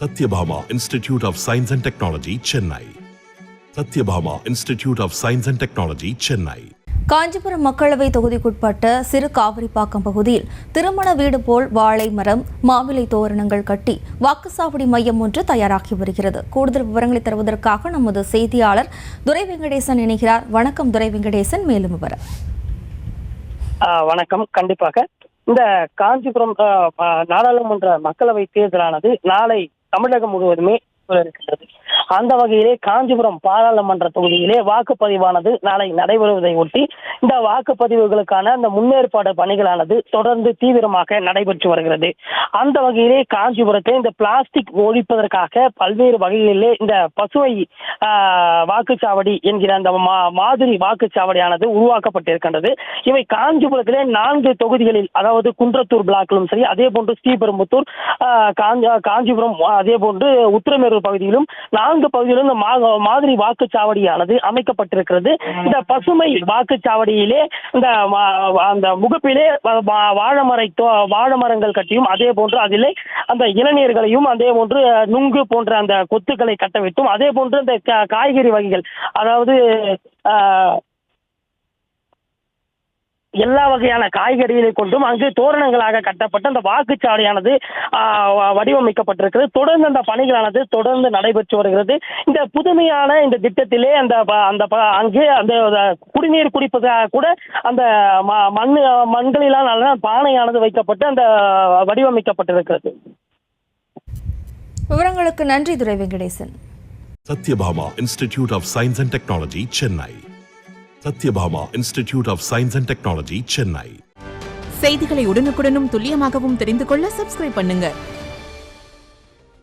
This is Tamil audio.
Satyabhama Institute of Science and Technology, Chennai. Satyabhama Institute of Science and Technology, Chennai. Kanchipuram மக்களவை தொகுதிக்குட்பட்ட சிறு காவிரிப்பாக்கம் பகுதியில் திருமண வீடு போல் வாழை மரம், மாவிலை தோரணங்கள் கட்டி வாக்குச்சாவடி மையம் ஒன்று தயாராகி வருகிறது. கூடுதல் விவரங்களை தருவதற்காக நமது செய்தியாளர் துரை வெங்கடேசன் இணைகிறார். வணக்கம் துரை வெங்கடேசன், மேலும் விவரம். வணக்கம். கண்டிப்பாக இந்த காஞ்சிபுரம் நாடாளுமன்ற மக்களவை தேர்தலானது நாளை தமிழகம் முழுவதுமே இருக்கின்றது. அந்த வகையிலே காஞ்சிபுரம் பாராளுமன்ற தொகுதியிலே வாக்குப்பதிவானது நாளை நடைபெறுவதை ஒட்டி இந்த வாக்குப்பதிவுகளுக்கான அந்த முன்னேற்பாடு பணிகளானது தொடர்ந்து தீவிரமாக நடைபெற்று வருகிறது. அந்த வகையிலே காஞ்சிபுரத்தை இந்த பிளாஸ்டிக் ஒழிப்பதற்காக பல்வேறு வகைகளிலே இந்த பசுமை வாக்குச்சாவடி என்கிற அந்த மாதிரி வாக்குச்சாவடியானது உருவாக்கப்பட்டிருக்கின்றது. இவை காஞ்சிபுரத்திலே 4 தொகுதிகளில், அதாவது குன்றத்தூர் பிளாக்கிலும் சரி, அதே போன்று ஸ்ரீபெரும்புத்தூர், காஞ்சிபுரம், அதே போன்று உத்திரமேரூர் பகுதியிலும் 4 பகுதியிலும் இந்த மாதிரி வாக்குச்சாவடியானது அமைக்கப்பட்டிருக்கிறது. இந்த பசுமை வாக்குச்சாவடியிலே இந்த அந்த முகப்பிலே வாழை மரங்கள் கட்டியும், அதே போன்று அதிலே அந்த இளநீர்களையும், அதே போன்று நுங்கு போன்ற அந்த கொத்துக்களை கட்டவிட்டும், அதே போன்று இந்த காய்கறி வகைகள், அதாவது எல்லா வகையான காய்கறிகளை கொண்டும் அங்கு தோரணங்களாக கட்டப்பட்ட அந்த வாக்குச்சாவடியானது வடிவமைக்கப்பட்டிருக்கிறது. தொடர்ந்து அந்த பணிகளானது தொடர்ந்து நடைபெற்று வருகிறது. இந்த புதுமையான இந்த திட்டத்திலே அங்கே அந்த குடிநீர் குடிப்பதாக கூட அந்த மண்களிலான பானையானது வைக்கப்பட்டு அந்த வடிவமைக்கப்பட்டிருக்கிறது. விவரங்களுக்கு நன்றி துரை Venkatesan. Satyabhama Institute of Science and Technology, Chennai. Satyabhama Institute of Science and Technology, Chennai. செய்திகளை உடனுக்குடனும் துல்லியமாகவும் தெரிந்து கொள்ள சப்ஸ்கிரைப் பண்ணுங்க.